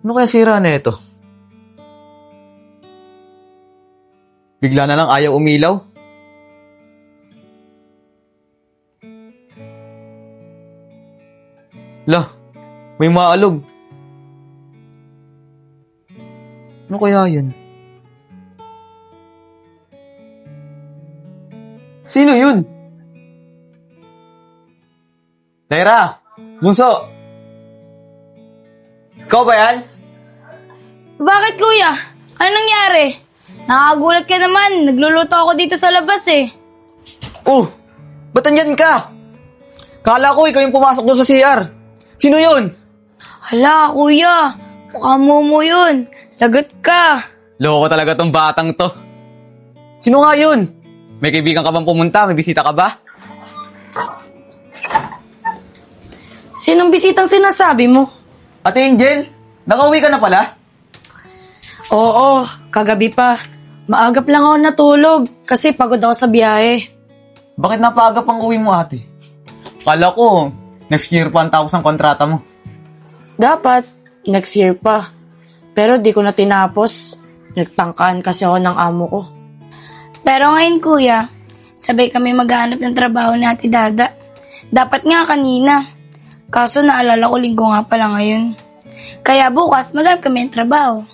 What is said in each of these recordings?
Ano kaya sira na ito? Bigla na lang ayaw umilaw. Lah, may maalog. Ano kaya yun? Sino yun? Naira! Bunso! Ikaw ba yan? Bakit kuya? Anong nangyari? Nakakagulat ka naman. Nagluluto ako dito sa labas eh. Oh! Ba't andyan ka? Kala ko ikaw yung pumasok doon sa CR. Sino yun? Hala kuya, mukha mo yun. Lagot ka. Loko talaga tong batang to. Sino nga yun? May kaibigan ka bang pumunta? May bisita ka ba? Sinong bisitang sinasabi mo? Ate Angel, nakauwi ka na pala? Oo, kagabi pa. Maagap lang ako natulog kasi pagod ako sa biyahe. Bakit napaagap ang uwi mo, ate? Kala ko, next year pa ang tapos ang kontrata mo. Dapat, next year pa. Pero di ko na tinapos. Nagtangkaan kasi ako ng amo ko. Pero ngayon kuya, sabay kami maghanap ng trabaho ni Ate Dada. Dapat nga kanina. Kaso naalala ko linggo nga pala ngayon. Kaya bukas maghanap kami ng trabaho.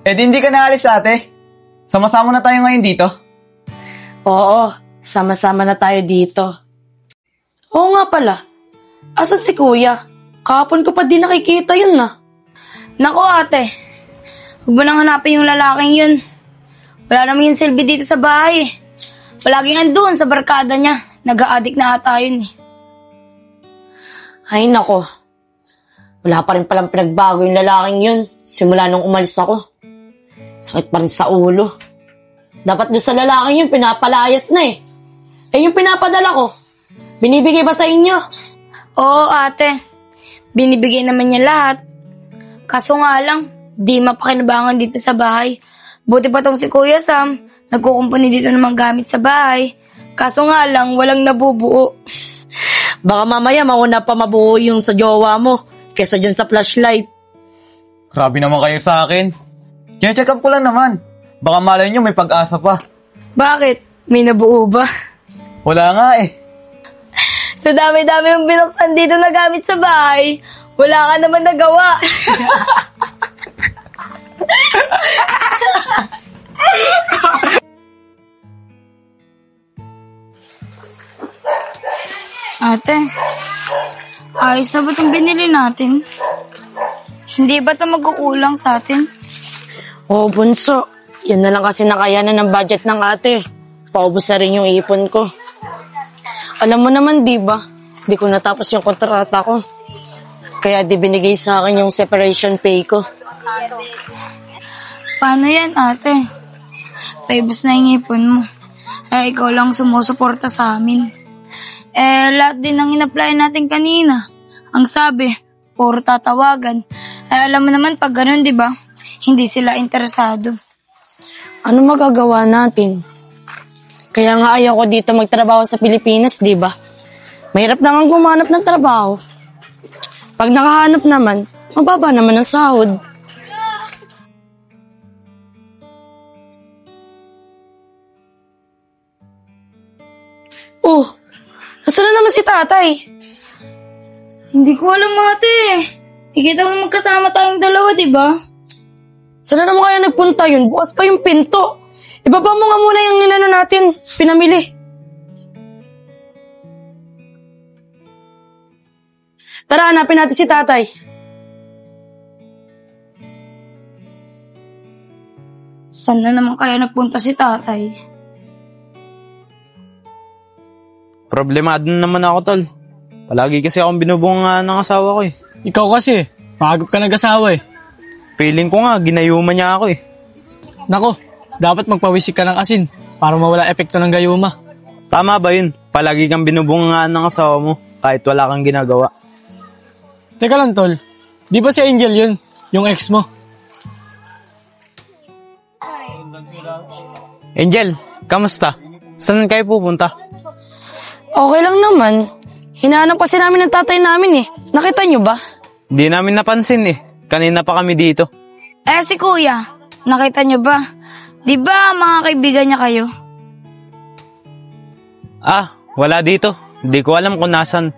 Eh di hindi ka naalis, ate. Sama-sama na tayo ngayon dito. Oo, sama-sama na tayo dito. Oo nga pala. Asan si kuya? Kahapon ko pa di nakikita yun na. Naku ate, huwag mo nang hanapin yung lalaking yun. Wala naman yung silbi dito sa bahay. Palaging andun sa barkada niya. Nag-a-addict na ata yun eh. Ay nako. Wala pa rin palang pinagbago yung lalaking yun simula nung umalis ako. Sakit pa rin sa ulo. Dapat doon sa lalaking yun pinapalayas na eh. Eh yung pinapadala ko, binibigay ba sa inyo? Oo ate, binibigay naman niya lahat. Kaso nga lang, di mapakinabangan dito sa bahay. Buti pa tong si Kuya Sam, nagkukumpuni dito ng mga gamit sa bahay. Kaso nga lang, walang nabubuo. Baka mamaya mauna pa mabuo yung sa jowa mo kesa dyan sa flashlight. Grabe naman kayo sa akin. Kine-check up ko lang naman. Baka malay nyo may pag-asa pa. Bakit? May nabuo ba? Wala nga eh. Sa dami-dami yung binuksan dito na gamit sa bahay, wala ka naman nagawa. Ate, ayos na ba itong binili natin? Hindi ba ito magkukulang sa atin? Oo, bunso. Yan na lang kasi nakayanan ng budget ng ate. Paubos na rin yung ipon ko. Alam mo naman, di ba? Di ko natapos yung kontrata ko. Kaya di binigay sa akin yung separation pay ko. Paano yan, ate? Paibos na yung ipon mo. Eh, ikaw lang sumusuporta sa amin. Eh, lahat din ang in-apply natin kanina. Ang sabi, puro tatawagan. Eh, alam mo naman pag ganun, di ba? Hindi sila interesado. Ano magagawa natin? Kaya nga ayaw ko dito magtrabaho sa Pilipinas, di ba? Mahirap na nga gumanap ng trabaho. Pag nakahanap naman, mababa naman ang sahod. Oh, nasaan na naman si tatay? Hindi ko alam, ate. Ikita mo magkasama tayong dalawa, di ba? Saan na naman kaya nagpunta yun? Bukas pa yung pinto. Ibaba mo nga muna yung nilano natin. Pinamili. Tara, hanapin natin si tatay. Saan na naman kaya nagpunta si tatay? Problemado naman ako, tol. Palagi kasi akong binubunga ng asawa ko eh. Ikaw kasi, maagap ka nag-asawa eh. Feeling ko nga, ginayuma niya ako eh. Nako, dapat magpawisik ka ng asin para mawala epekto ng gayuma. Tama ba yun? Palagi kang binubunga ng asawa mo kahit wala kang ginagawa. Teka lang, tol. Di ba si Angel yun? Yung ex mo? Angel, kamusta? Saan kayo pupunta? Okay lang naman. Hinahanap kasi namin ng tatay namin eh. Nakita nyo ba? Di namin napansin eh. Kanina pa kami dito. Si kuya, nakita niyo ba? Di ba mga kaibigan niya kayo? Wala dito. Hindi ko alam kung nasan.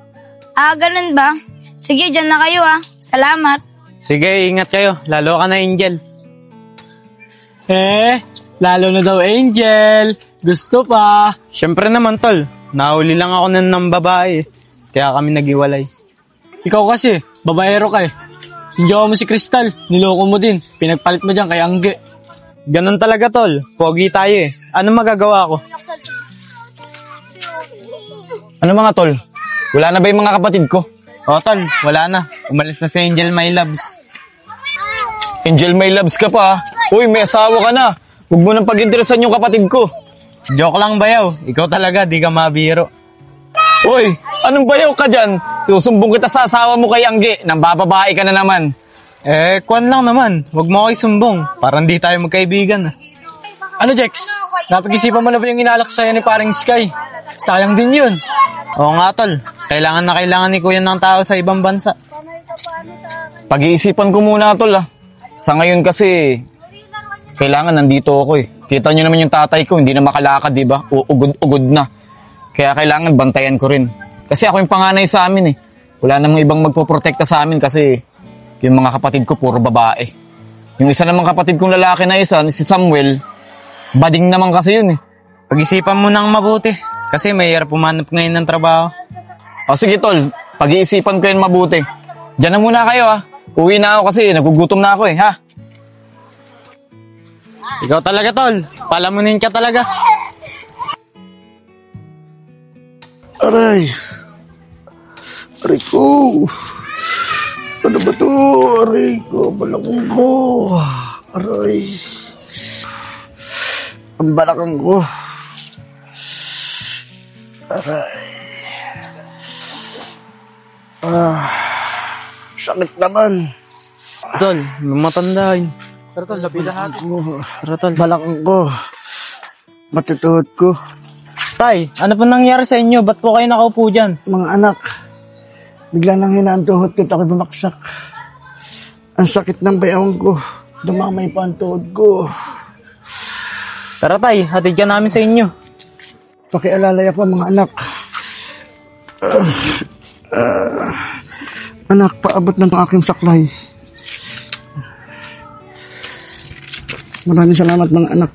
Ganun ba? Sige, dyan na kayo Salamat. Sige, ingat kayo. Lalo ka na, Angel. Lalo na daw Angel. Gusto pa. Siyempre naman, tol. Nahuli lang ako ng babae. Kaya kami nag-iwalay. Ikaw kasi, babaero ka Sinjawa mo si Crystal, niloko mo din. Pinagpalit mo dyan kay Angge. Ganun talaga, tol. Pogi tayo Ano magagawa ko? Ano mga tol? Wala na ba yung mga kapatid ko? Tol. Wala na. Umalis na si Angel My Loves. Angel, may loves ka pa. Uy, may asawa ka na. Huwag mo nang pag-interesan yung kapatid ko. Joke lang, bayaw. Ikaw talaga, di ka mabiro. Uy, anong bayaw ka dyan? Susumbong kita sa asawa mo kay Angge. Nang bababae ka na naman. Kwan lang naman. Huwag mo ako isumbong. Parang di tayo magkaibigan. Ano, Jex? Napag-isipan mo na ba yung inalak sa'yo ni paring Sky? Sayang din yun. Oo nga, tol. Kailangan na kailangan ni kuya ng tao sa ibang bansa. Pag-iisipan ko muna, tol Sa ngayon kasi, kailangan nandito ako Kita nyo naman yung tatay ko, hindi na makalakad, di ba? Ugod na. Kaya kailangan bantayan ko rin. Kasi ako yung panganay sa amin Wala namang ibang magpoprotekta sa amin kasi yung mga kapatid ko puro babae. Yung isa namang kapatid kong lalaki na isa, si Samuel, bading naman kasi yun Pag-isipan mo nang mabuti. Kasi mahirap pumanap ngayon ng trabaho. O sige tol, pag-iisipan ko yun mabuti. Diyan na muna kayo Uwi na ako kasi nagugutom na ako ha? Ikaw talaga, tol. Palamunin ka talaga. Aray. Aray ko. Ano ba to? Aray ko. Balakang ko. Aray. Ang balakang ko. Aray. Sakit naman. Tol, may matandahin. Pero tol, lapitan natin. Balakang ko. Matutuhod ko. Tay, ano po nangyari sa inyo? Ba't po kayo nakaupo dyan? Mga anak, bigla nang hinantuhod ko at ako'y bumaksak. Ang sakit ng bayawang ko. Dumamay pa ang tuhod ko. Tara tay, hatid ka namin sa inyo. Pakialalay ako mga anak. Anak, paabot ng aking saklay. Maraming salamat mga anak.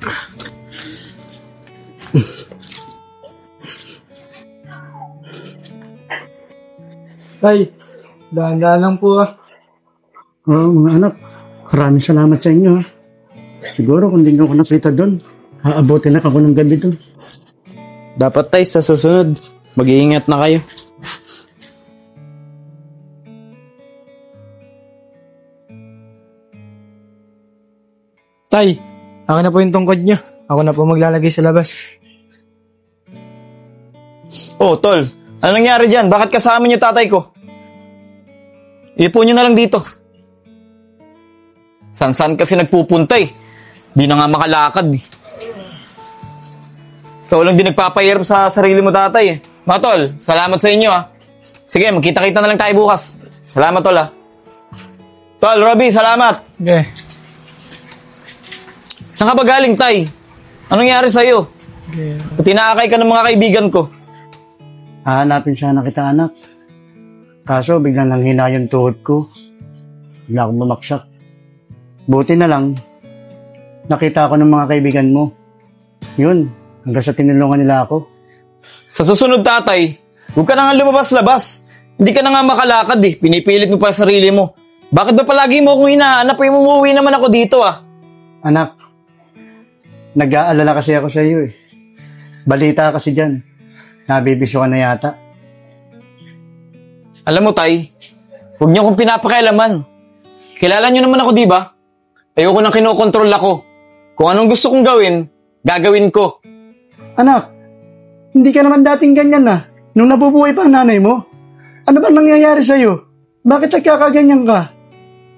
Tay, dahan-dahan lang po Oo mga anak, maraming salamat sa inyo. Siguro kung di nyo ako nakita doon, aabotin na ako ng gabi doon. Dapat tay, sa susunod, mag-iingat na kayo. Tay, akin na po yung tungkod niyo. Ako na po maglalagay sa labas. Oh, tol. Ano nangyari dyan? Bakit kasama niyo tatay ko? Ipo nyo na lang dito. San-san kasi nagpupunta Di na nga makalakad Ikaw lang din nagpapahirap sa sarili mo tatay Mga tol, salamat sa inyo Sige, magkita-kita na lang tayo bukas. Salamat tol Tol, Robby, salamat. Okay. Saan ka ba galing, tay? Anong nangyari sa'yo? Okay. Tinaakay ka ng mga kaibigan ko. Hahanapin sana kita anak. Kaso biglang nanghina yung tuhod ko. Bigla akong bumaksak. Buti na lang, nakita ako ng mga kaibigan mo. Yun, hanggang sa tinulungan nila ako. Sa susunod tatay, huwag ka na nga lumabas-labas. Hindi ka na nga makalakad Pinipilit mo pa sarili mo. Bakit ba palagi mo akong hinahanap? Umuwi naman ako dito Anak, nag-aalala kasi ako sa iyo Balita kasi dyan. Nabibisyo ka na yata. Alam mo tay, huwag niyo akong pinapakialaman. Kilala niyo naman ako, di ba? Ayoko nang kinokontrol ako. Kung anong gusto kong gawin, gagawin ko. Anak, hindi ka naman dating ganyan nung nabubuhay pa ang nanay mo. Ano bang nangyayari sa iyo? Bakit nagkakaganyan ka?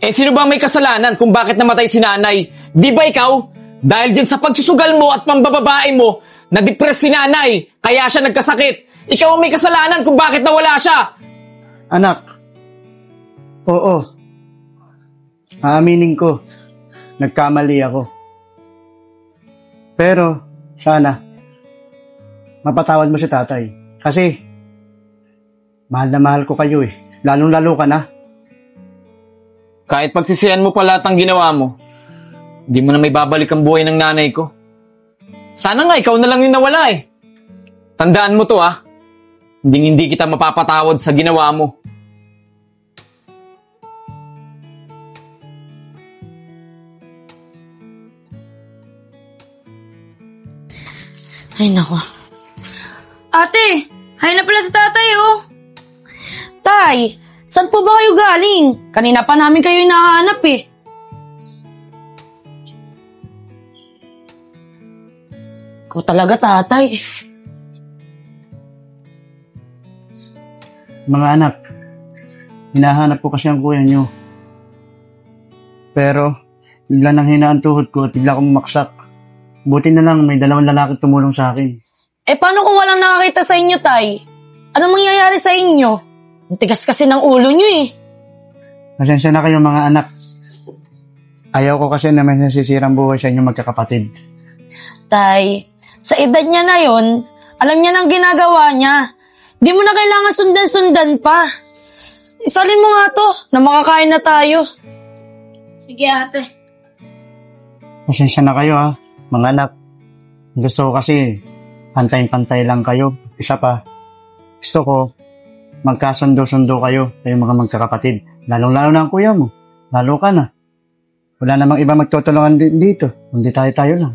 Sino ba may kasalanan kung bakit namatay si nanay? Di ba ikaw? Dahil dyan sa pagsusugal mo at pambababae mo, na-depress si nanay, kaya siya nagkasakit. Ikaw ang may kasalanan kung bakit nawala siya. Anak, oo. Aaminin ko, nagkamali ako. Pero, sana, mapatawad mo si tatay. Kasi, mahal na mahal ko kayo eh. Lalong-lalo ka na. Kahit pagsisihan mo pa lahat ng ginawa mo, hindi mo na may babalik ang buhay ng nanay ko. Sana nga ikaw na lang yung nawala eh. Tandaan mo to ha. Hindi kita mapapatawad sa ginawa mo. Ay, nako. Ate, hay na pala si tatay, oh. Tay, saan po ba kayo galing? Kanina pa namin kayo hinahanap eh. Ikaw talaga, tatay. Mga anak, hinahanap ko kasi ang kuya nyo. Pero, bigla nang hinaan tuhod ko at bigla akong maksak. Buti na lang may dalawang lalaki tumulong sa akin. Eh, paano kung walang nakakita sa inyo, tay? Anong mangyayari sa inyo? Ang tigas kasi ng ulo nyo eh. Pasensya na kayo mga anak. Ayaw ko kasi na may nasisirang buhay sa inyong magkakapatid. Tay, sa edad niya na yon, alam niya nang ginagawa niya. Di mo na kailangan sundan-sundan pa. Isalin mo nga to, na makakain na tayo. Sige, ate. Pasensya na kayo ha, mga anak. Gusto ko kasi pantay-pantay lang kayo. Isa pa, gusto ko magkasundo-sundo kayo mga magkakapatid. Lalong-lalo na ang kuya mo. Lalo ka na. Wala namang iba magtutulungan dito. Kundi tayo lang.